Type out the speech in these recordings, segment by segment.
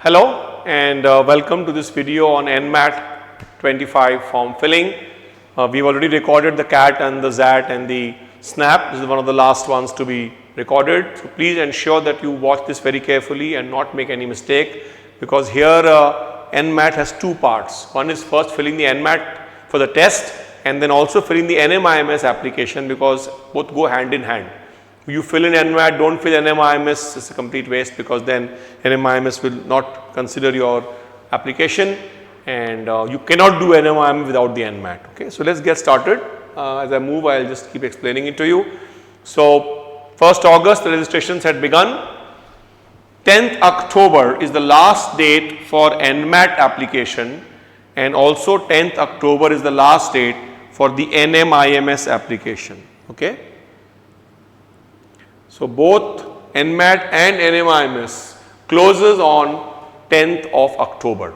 Hello and welcome to this video on NMAT 25 form filling. We've already recorded the CAT and the ZAT and the SNAP. This is one of the last ones to be recorded. So please ensure that you watch this very carefully and not make any mistake, because here NMAT has two parts. One is first filling the NMAT for the test and then also filling the NMIMS application, because both go hand in hand. You fill in NMAT, don't fill NMIMS, it's a complete waste, because then NMIMS will not consider your application and you cannot do NMIMS without the NMAT. Okay, so let's get started. As I move, I'll just keep explaining it to you. So 1st August the registrations had begun. 10th October is the last date for NMAT application, and also 10th October is the last date for the NMIMS application. Okay. So both NMAT and NMIMS closes on 10th of October.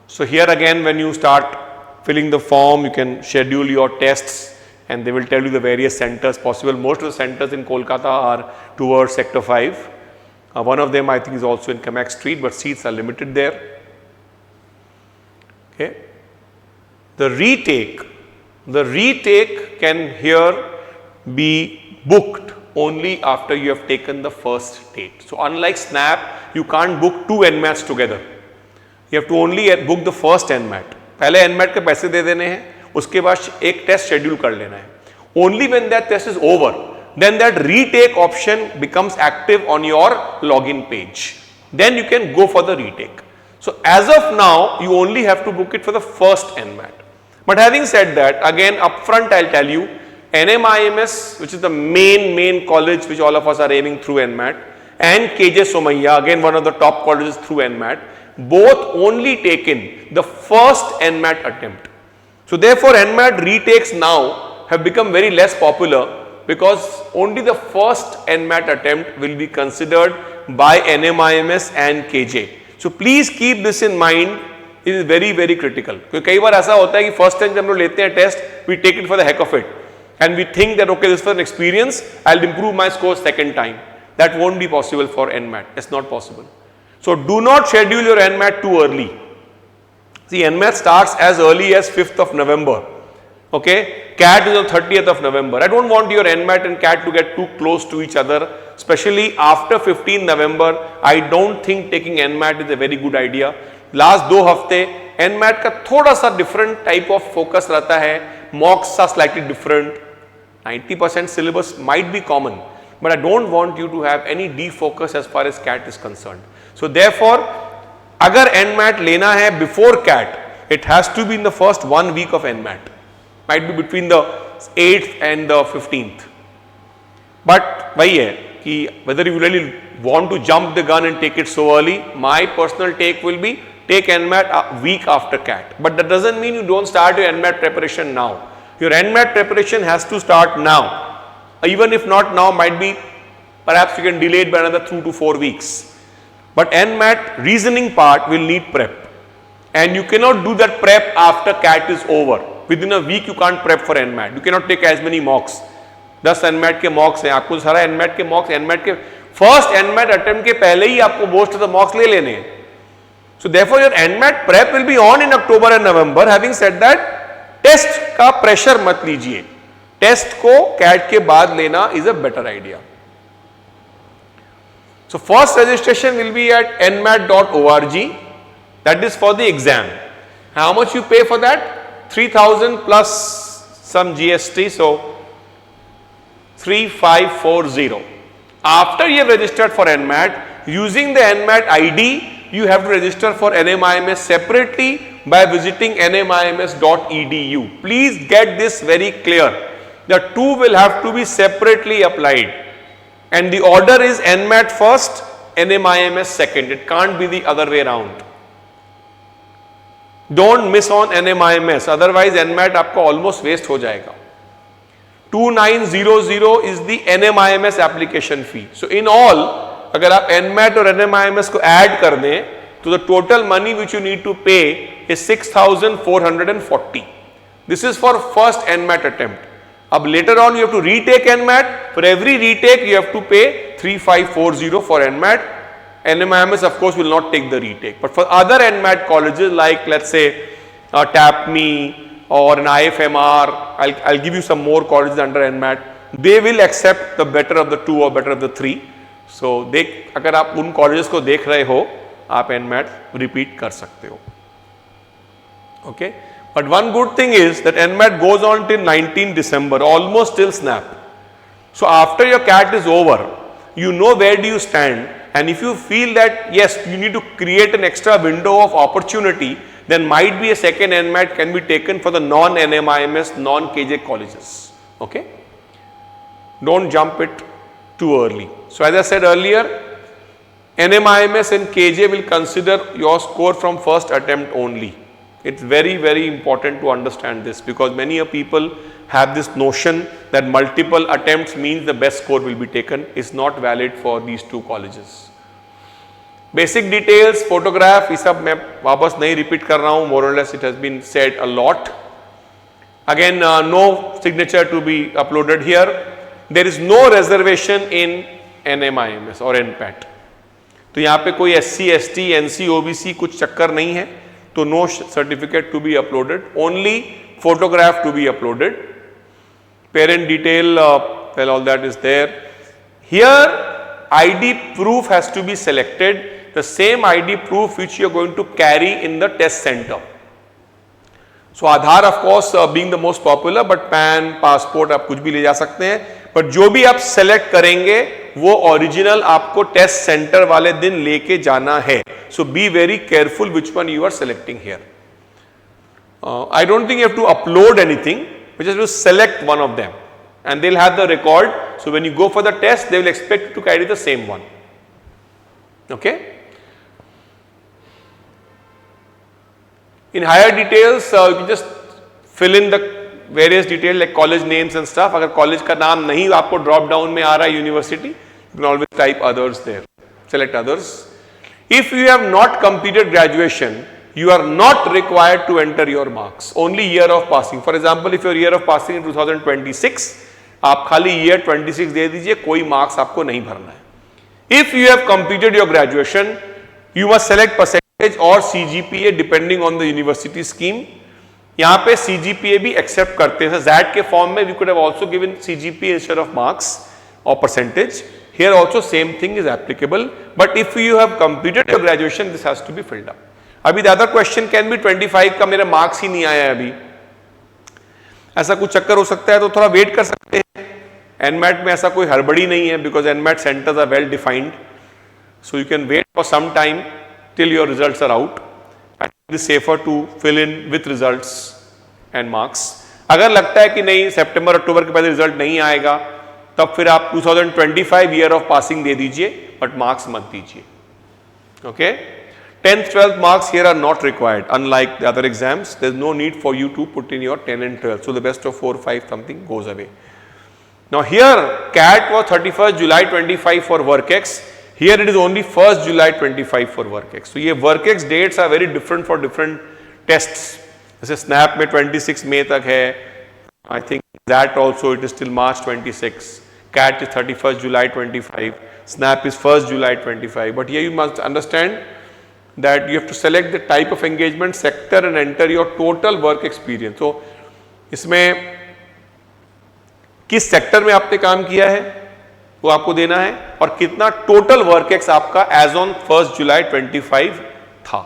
So here again, when you start filling the form, you can schedule your tests and they will tell you the various centers possible. Most of the centers in Kolkata are towards Sector 5. One of them I think is also in Kamak Street, but seats are limited there. Okay. The retake can here be booked only after you have taken the first date. So unlike SNAP, you can't book two NMATs together. You have to only book the first NMAT. पहले NMAT के पैसे दे देने हैं, उसके बाद एक test schedule कर लेना है. Only when that test is over, then that retake option becomes active on your login page. Then you can go for the retake. So as of now, you only have to book it for the first NMAT. But having said that, again upfront I'll tell you, NMIMS, which is the main college which all of us are aiming through NMAT, and KJ Somaiya, again one of the top colleges through NMAT, both only taken the first NMAT attempt. So therefore NMAT retakes now have become very less popular, because only the first NMAT attempt will be considered by NMIMS and KJ. So please keep this in mind. It is very critical. क्योंकि कई बार ऐसा होता है कि first time जब हम लोग लेते हैं test, we take it for the heck of it. And we think that okay, this was an experience, I'll improve my score second time. That won't be possible for NMAT. It's not possible. So do not schedule your NMAT too early. See, NMAT starts as early as 5th of November. Okay, CAT is on 30th of November. I don't want your NMAT and CAT to get too close to each other, especially after 15th November. I don't think taking NMAT is a very good idea. Last 2 हफ्ते NMAT का थोड़ा सा different type of focus रहता है. Mocks are slightly different. 90% syllabus might be common, but I don't want you to have any defocus as far as CAT is concerned. So therefore, अगर NMAT लेना है before CAT, it has to be in the first 1 week of NMAT. Might be between the 8th and the 15th. But वही है कि whether you really want to jump the gun and take it so early, my personal take will be take NMAT a week after CAT. But that doesn't mean you don't start your NMAT preparation now. Your NMAT preparation has to start now. Even if not now, might be perhaps you can delay it by another 2 to 4 weeks. But NMAT reasoning part will need prep. And you cannot do that prep after CAT is over. Within a week you can't prep for NMAT. You cannot take as many mocks. 10 NMAT के mocks हैं, आपको सारा NMAT के mocks, NMAT के first NMAT attempt के पहले ही आपको most of the mocks ले लेने हैं. So therefore your NMAT prep will be on in October and November. Having said that, test का प्रेशर मत लीजिए. टेस्ट को कैट के बाद लेना is a better idea. So first registration will be at nmat.org. That is for the exam. How much you pay for that? 3,000 plus some GST, so 3,540. After you have registered for NMAT, using the NMAT ID, you have to register for NMIMS separately by visiting nmims.edu. Please get this very clear. The two will have to be separately applied, and the order is NMAT first, NMIMS second. It can't be the other way around. Don't miss on NMIMS, otherwise NMAT आपको almost waste हो जाएगा. 2900 is the NMIMS application fee. So in all, अगर आप NMAT और NMIMS को add कर दें, तो the total money which you need to pay is 6,440. This is for first NMAT attempt. Ab later on you have to retake NMAT. For every retake you have to pay 3,540 for NMAT. NMIMS of course will not take the retake, but for other NMAT colleges like let's say TAPME or an IFMR, I'll give you some more colleges under NMAT, they will accept the better of the two or better of the three. So अगर आप उन colleges को देख रहे हो, आप NMAT repeat कर सकते हो. Okay, but one good thing is that NMAT goes on till 19 December, almost till snap. So after your CAT is over, you know where do you stand, and if you feel that yes, you need to create an extra window of opportunity, then might be a second NMAT can be taken for the non-NMIMS, non-KJ colleges. Okay, don't jump it too early. So as I said earlier, NMIMS and KJ will consider your score from first attempt only. It's very, very important to understand this, because many people have this notion that multiple attempts means the best score will be taken. Is not valid for these two colleges. Basic details, photograph, ये सब मैं वापस नहीं repeat कर रहा हूँ, more or less it has been said a lot. Again, no signature to be uploaded here. There is no reservation in NMIMS or NPAT. तो यहाँ पे कोई SC, ST, NC, OBC कुछ चक्कर नहीं है, तो no certificate to be uploaded, only photograph to be uploaded. Parent detail, well, all that is there. Here ID proof has to be selected, the same ID proof which you are going to carry in the test center. So Aadhaar of course being the most popular, but PAN, passport आप कुछ भी ले जा सकते हैं, but जो भी आप select करेंगे वो original आपको test center वाले दिन लेके जाना है. So be very careful which one you are selecting here. I don't think you have to upload anything, you just have to select one of them and they'll have the record. So when you go for the test, they will expect you to carry the same one. Okay. In higher details, you can just fill in the various details like college names and stuff. अगर college का नाम नहीं आपको drop down में आ रहा है university, you can always type others there. Select others. If you have not completed graduation, you are not required to enter your marks. Only year of passing. For example, if your year of passing in 2026, आप खाली year 26 दे दीजिए, कोई marks आपको नहीं भरना है. If you have completed your graduation, you must select percentage or CGPA depending on the university scheme. यहाँ पे CGPA भी accept करते हैं. ZAT के form में we could have also given CGPA instead of marks or percentage. Here also same thing is applicable. But if you have completed your graduation, this has to be filled up. अभी the other question can be 25 का मेरा marks ही नहीं आया है अभी. ऐसा कुछ चक्कर हो सकता है तो थोड़ा wait कर सकते हैं. NMAT में ऐसा कोई हड़बड़ी नहीं है because NMAT centers are well defined. So you can wait for some time till your results are out. It is safer to fill in with results and marks. अगर लगता है कि नहीं सितंबर अक्टूबर के बाद रिजल्ट नहीं आएगा, तब फिर आप 2025 ईयर ऑफ पासिंग दे दीजिए, बट मार्क्स मत दीजिए. Okay. 10th 12th marks here are not required, unlike the other exams. There is no need for you to put in your 10 and 12. So the best of 4 5 something goes away. Now here CAT was 31st July 25 for WorkX. Here it is only 1st July 25 for WorkX. So ये WorkX dates are very different for different tests. जैसे SNAP में 26 मई तक है. I think that also it is till March 26. CAT is 31st July 25. SNAP is 1st July 25. But here you must understand that you have to select the type of engagement, sector and enter your total work experience. So इसमें किस sector में आपने काम किया है वो आपको देना है और कितना टोटल वर्क एक्स आपका एज ऑन 1st July 25 था.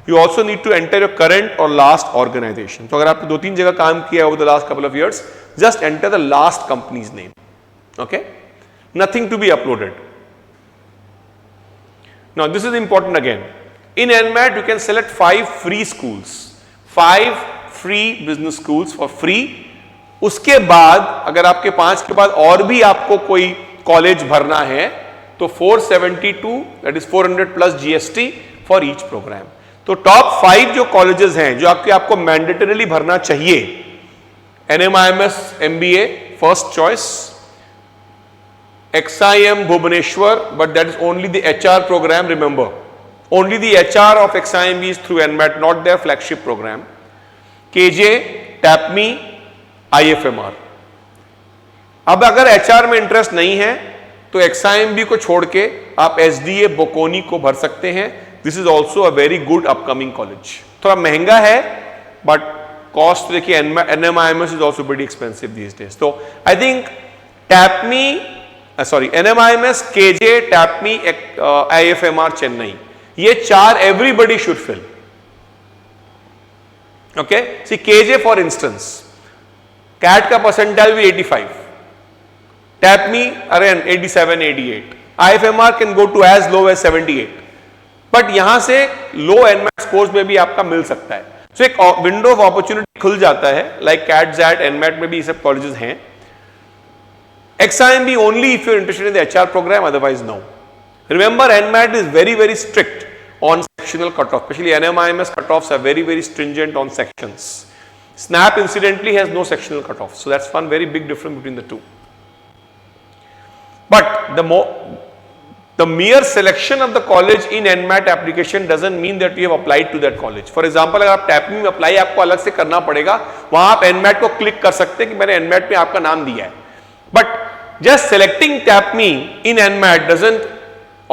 You also need to enter your current और लास्ट ऑर्गेनाइजेशन. तो अगर आपने 2-3 जगह काम किया over the last couple of years, just enter the last companies name. Okay. Nothing to be uploaded. Now this is important again. In NMAT, you can select 5 free schools, 5 free business schools for free. उसके बाद अगर आपके 5 के बाद और भी आपको कोई कॉलेज भरना है तो 472, that is 400 plus GST for each program. तो टॉप 5 जो कॉलेजेस हैं जो आपको मैंडेटरीली भरना चाहिए, NMIMS MBA first choice, XIM Bhubaneswar, but that is only the HR program, remember. Only the HR of XIMB is through NMAT, not their flagship program. KJ, TAPME, IFMR. अब अगर HR में interest नहीं है तो XIMB को छोड़ के आप SDA बोकोनी को भर सकते हैं। This is also a very good upcoming college. थोड़ा महंगा है बट कॉस्ट देखिए NMIMS इज ऑल्सो वेरी एक्सपेंसिव दीज डेज। तो I think TAPMI NMIMS, KJ, TAPMI, IFMR Chennai, ये 4 everybody should fill. Okay, see KJ for instance CAT का परसेंटाइल भी 85, TAPMI around 87, 88, IFMR can go to as low as 78, but यहां से लो NMAT स्कोर्स में भी आपका मिल सकता है। सो एक विंडो ऑफ अपॉर्चुनिटी खुल जाता है, लाइक कैट, जैट, NMAT में भी ये सब कॉलेजेस हैं। XIMB only if you're interested in the HR program, otherwise no. Remember, NMAT is very, very strict on sectional cutoff, especially NMIMS cutoffs are very, very stringent on sections. SNAP incidentally has no sectional cutoff, so that's one very big difference between the two. But the mere selection of the college in NMAT application doesn't mean that you have applied to that college. For example, अगर आप टैपमी में apply आपको अलग से करना पड़ेगा, वहां आप NMAT को क्लिक कर सकते हैं कि मैंने NMAT में आपका नाम दिया है। But just selecting TAPME in NMAT doesn't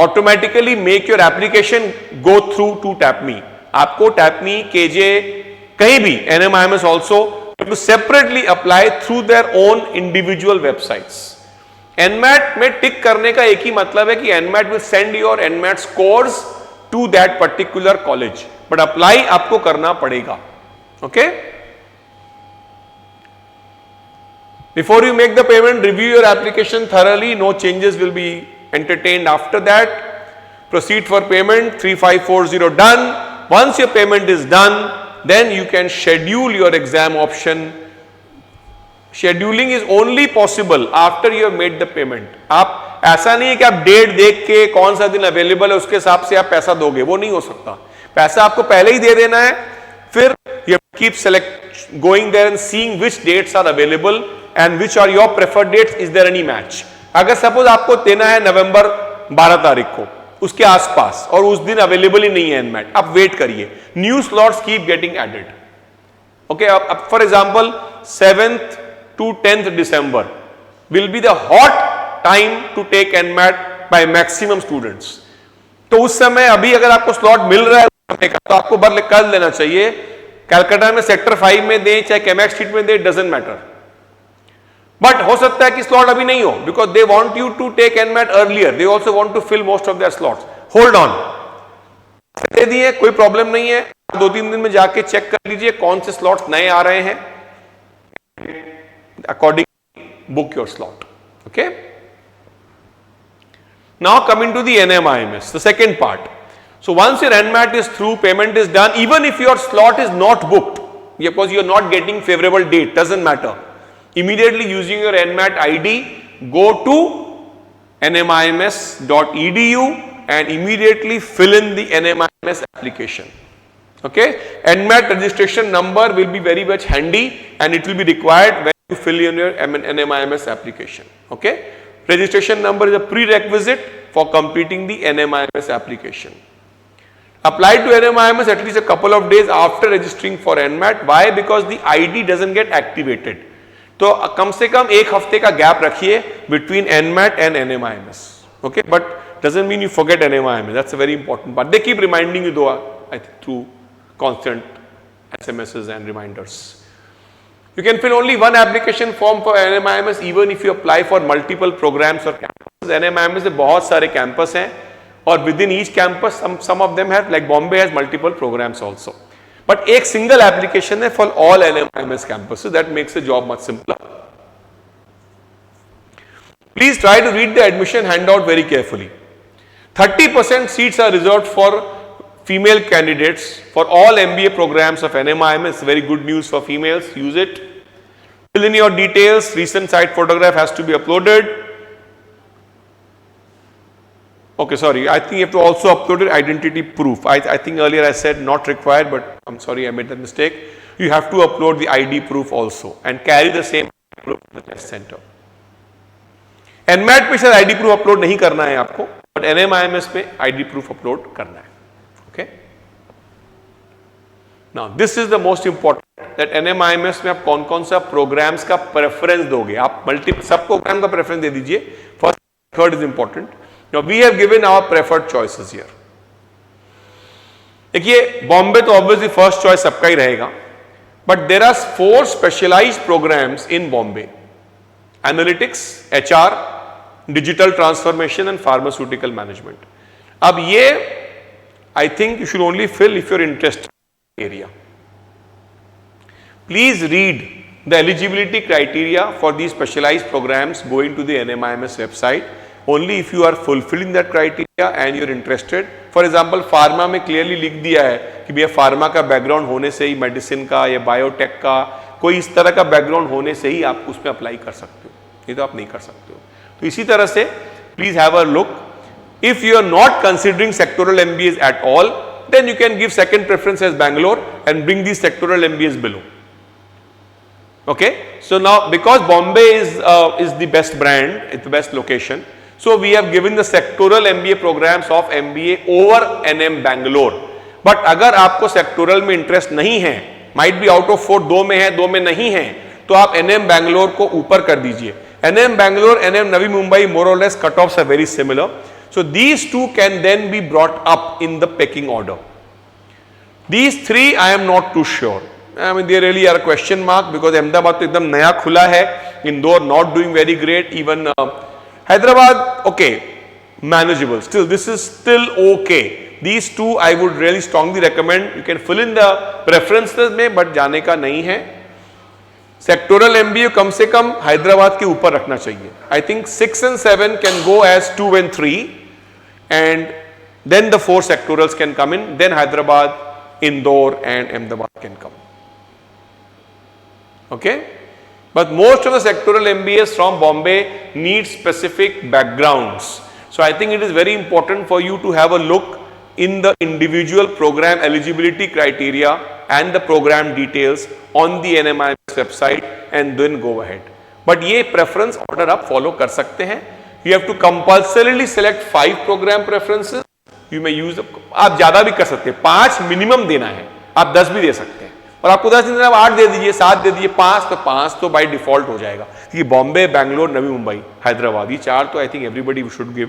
automatically make your application go through to TAPME. आपको TAPME, KJ, कहीं भी NMIMS also to separately apply through their own individual websites. NMAT में टिक करने का एक ही मतलब है कि NMAT will send your NMAT scores to that particular college, but apply आपको करना पड़ेगा। Okay? Before you make the payment, review your application thoroughly. No changes will be entertained after that. Proceed for payment. 3540 done. Once your payment is done, then you can schedule your exam option. Scheduling is only possible after you have made the payment. आप ऐसा नहीं है कि आप date देख के कौन सा दिन अवेलेबल है उसके हिसाब से आप पैसा दोगे, वो नहीं हो सकता। पैसा आपको पहले ही दे देना है, फिर you keep going there and seeing which dates are available and which are your preferred dates. Is there any match? अगर सपोज आपको देना है नवंबर 12 तारीख को उसके आसपास और उस दिन अवेलेबल ही नहीं है NMAT, आप वेट करिए, new slots keep getting added. Okay, अब for example 7th to 10th December will be the hot time to take NMAT by maximum students. तो उस समय अभी अगर आपको स्लॉट मिल रहा है तो आपको बदल कर लेना चाहिए। कैलकाटा में सेक्टर 5 में दें चाहे केमैक स्ट्रीट में दें, डजंट मैटर। बट हो सकता है कि स्लॉट अभी नहीं हो, because they want you to take NMAT earlier, they also want to fill most of their slots. Hold on, दे दिए, कोई प्रॉब्लम नहीं है, 2-3 दिन में जाके चेक कर लीजिए कौन से स्लॉट्स नए आ रहे हैं, accordingly book your slot. Okay, now coming to the NMIMS, the second part. So once your NMAT is through, payment is done, even if your slot is not booked because you are not getting favorable date, doesn't matter, immediately using your NMAT ID, go to nmims.edu and immediately fill in the NMIMS application. Okay, NMAT registration number will be very much handy and it will be required when you fill in your NMIMS application. Okay, registration number is a prerequisite for completing the NMIMS application. Apply to NMIMS at least a couple of days after registering for NMAT. Why? Because the ID doesn't get activated. तो कम से कम एक हफ्ते का gap रखिए between NMAT and NMIMS. Okay, but doesn't mean you forget NMIMS. That's a very important part. They keep reminding you though, I think, through constant SMSs and reminders. You can fill only one application form for NMIMS even if you apply for multiple programs or campuses. NMIMS में बहुत सारे campus हैं और within each campus some of them have, like Bombay has multiple programs also. But एक single application है for all NMIMS campuses, that makes the job much simpler. Please try to read the admission handout very carefully. 30% seats are reserved for female candidates for all MBA programs of NMIMS. Very good news for females, use it. Fill in your details, recent site photograph has to be uploaded. Okay, sorry, I think you have to also upload your identity proof. I think earlier I said not required, but I'm sorry I made that mistake. You have to upload the ID proof also and carry the same proof to the test center. NMAT पे शायद ID proof upload नहीं करना है आपको, but NMIMS पे ID proof upload करना है. Okay? Now this is the most important, that NMIMS में आप कौन कौन सा प्रोग्राम्स का प्रेफरेंस दोगे. आप सब प्रोग्राम का प्रेफरेंस दे दीजिए. First third is important. Now we have given our preferred choices here. देखिए बॉम्बे तो ऑब्वियसली फर्स्ट चॉइस सबका ही रहेगा, but there are 4 specialised programmes in Bombay: analytics, HR, digital transformation and pharmaceutical management. अब ये I think you should only fill if you're interested area. Please read the eligibility criteria for these specialized programs going to the NMIMS website. Only if you are fulfilling that criteria and you're interested. For example, pharma में clearly लिख दिया है कि भैया pharma का background होने से ही medicine का या बायोटेक का कोई इस तरह का बैकग्राउंड होने से ही आप उसमें अप्लाई कर सकते हो, नहीं तो आप नहीं कर सकते हो. तो इसी तरह से please have a look. If you are not considering sectoral MBAs at all, then you can give second preference as Bangalore and bring these sectoral MBAs below. Okay, so now because Bombay is the best brand, it's the best location, so we have given the sectoral MBA programs of MBA over NM Bangalore. But अगर आपको sectoral में interest नहीं है, might be out of 4 2 में है 2 में नहीं है, तो आप NM Bangalore को ऊपर कर दीजिए. NM Bangalore, NM Navi Mumbai, more or less cutoffs are very similar. So these two can then be brought up in the pecking order. These 3 I am not too sure. I mean, they really are a question mark because Ahmedabad तो एकदम नया खुला है. Indore not doing very great. Even Hyderabad, okay, manageable. Still, this is still okay. These 2 I would really strongly recommend. You can fill in the preferences में, but जाने का नहीं है. Sectoral MBA कम से कम हैदराबाद के ऊपर रखना चाहिए. I think 6 and 7 can go as 2 and 3, and then the 4 sectorals can come in. Then Hyderabad, Indore, and Ahmedabad can come. Okay, but most of the sectoral MBAs from Bombay need specific backgrounds. So I think it is very important for you to have a look in the individual program eligibility criteria and the program details on the NMIMS website and then go ahead. But ये preference order आप follow कर सकते हैं. You have to compulsorily select 5 program preferences. You may use आप ज्यादा भी कर सकते हैं, 5 मिनिमम देना है, आप 10 भी दे सकते हैं. और आपको 10 दिन आप 8 दे दीजिए, 7 दे दीजिए, 5 तो बाय डिफॉल्ट हो जाएगा. क्योंकि बॉम्बे, बैंगलोर, नवी मुंबई, हैदराबाद, ये 4 तो I think everybody should give,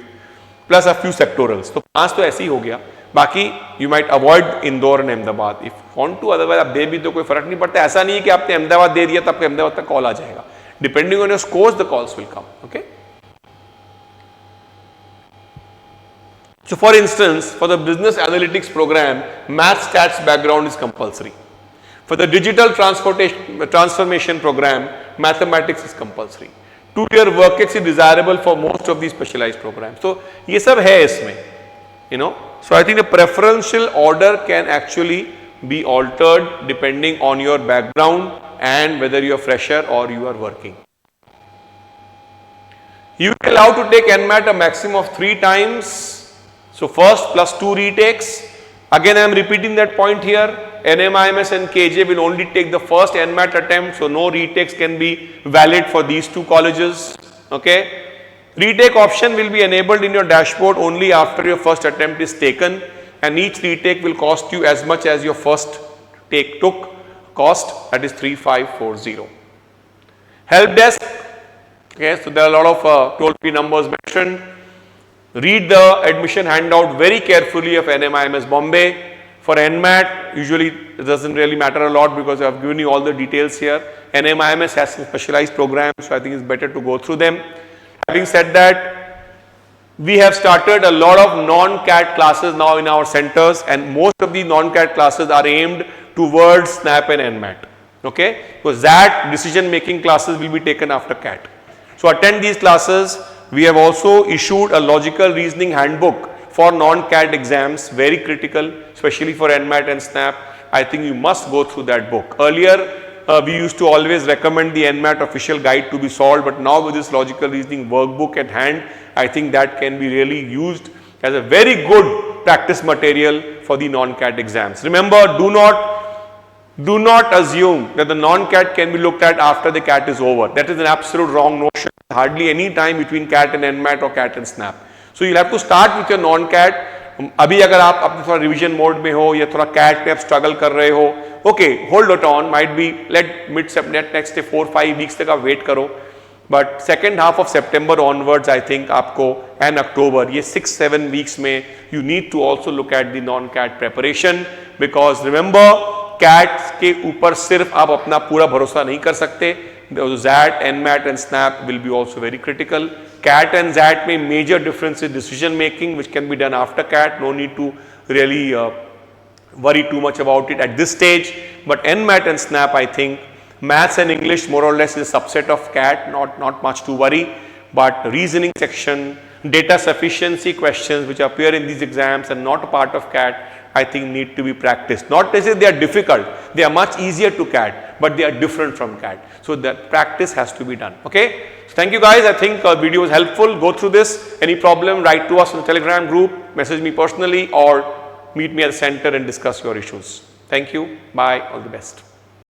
plus a few sectorals, तो 5 तो ऐसे ही हो गया. बाकी you might avoid Indore and Ahmedabad if want to, otherwise आप दे भी तो कोई फर्क नहीं पड़ता. ऐसा नहीं है कि आपने अहमदाबाद दे दिया तो आपको अहमदाबाद तक कॉल आ जाएगा. Depending on your scores the calls will come. Okay, so for instance, for the business analytics program, math stats background is compulsory. For the digital transformation program, mathematics is compulsory. 2-year work is desirable for most of these specialized programs. So ये सब है इसमें, you know. So I think the preferential order can actually be altered depending on your background and whether you are fresher or you are working. You are allowed to take NMAT a maximum of 3 times. So first plus 2 retakes. Again, I am repeating that point here. NMIMS and KJ will only take the first NMAT attempt, so no retakes can be valid for these 2 colleges. Okay, retake option will be enabled in your dashboard only after your first attempt is taken, and each retake will cost you as much as your first take took cost, that is 3540. Help desk. Okay, so there are a lot of toll-free numbers mentioned. Read the admission handout very carefully of NMIMS Bombay. For NMAT, usually it doesn't really matter a lot because I have given you all the details here. NMIMS has some specialized programs, so I think it's better to go through them. Having said that, we have started a lot of non-CAT classes now in our centers, and most of the non-CAT classes are aimed towards SNAP and NMAT. Okay, so that decision-making classes will be taken after CAT. So attend these classes. We have also issued a logical reasoning handbook for non-CAT exams, very critical, especially for NMAT and SNAP. I think you must go through that book. Earlier, we used to always recommend the NMAT official guide to be solved, but now with this logical reasoning workbook at hand, I think that can be really used as a very good practice material for the non-CAT exams. Remember, do not assume that the non-CAT can be looked at after the CAT is over. That is an absolute wrong notion. Hardly any time between CAT and NMAT or CAT and SNAP. So you'll have to start with your non-CAT. अभी अगर आप अपने थोड़ा revision mode में हो या थोड़ा CAT में आप स्ट्रगल कर रहे हो, okay, hold it on, might be late mid next 4-5 weeks तक आप वेट करो. But second half of September onwards, I think आपको and October, ये 6-7 weeks में you need to also look at the non-CAT preparation, because remember CAT के ऊपर सिर्फ आप अपना पूरा भरोसा नहीं कर सकते. ZAT, NMAT and SNAP will be also very critical. CAT and ZAT में major difference in decision making which can be done after CAT. No need to really worry too much about it at this stage. But NMAT and SNAP, I think maths and English more or less is a subset of CAT, not much to worry. But reasoning section, data sufficiency questions which appear in these exams and not a part of CAT, I think need to be practiced. Not to say they are difficult, they are much easier to CAT, but they are different from CAT. So that practice has to be done. Okay. So thank you guys. I think video was helpful. Go through this. Any problem, write to us on the Telegram group, message me personally or meet me at the center and discuss your issues. Thank you. Bye. All the best.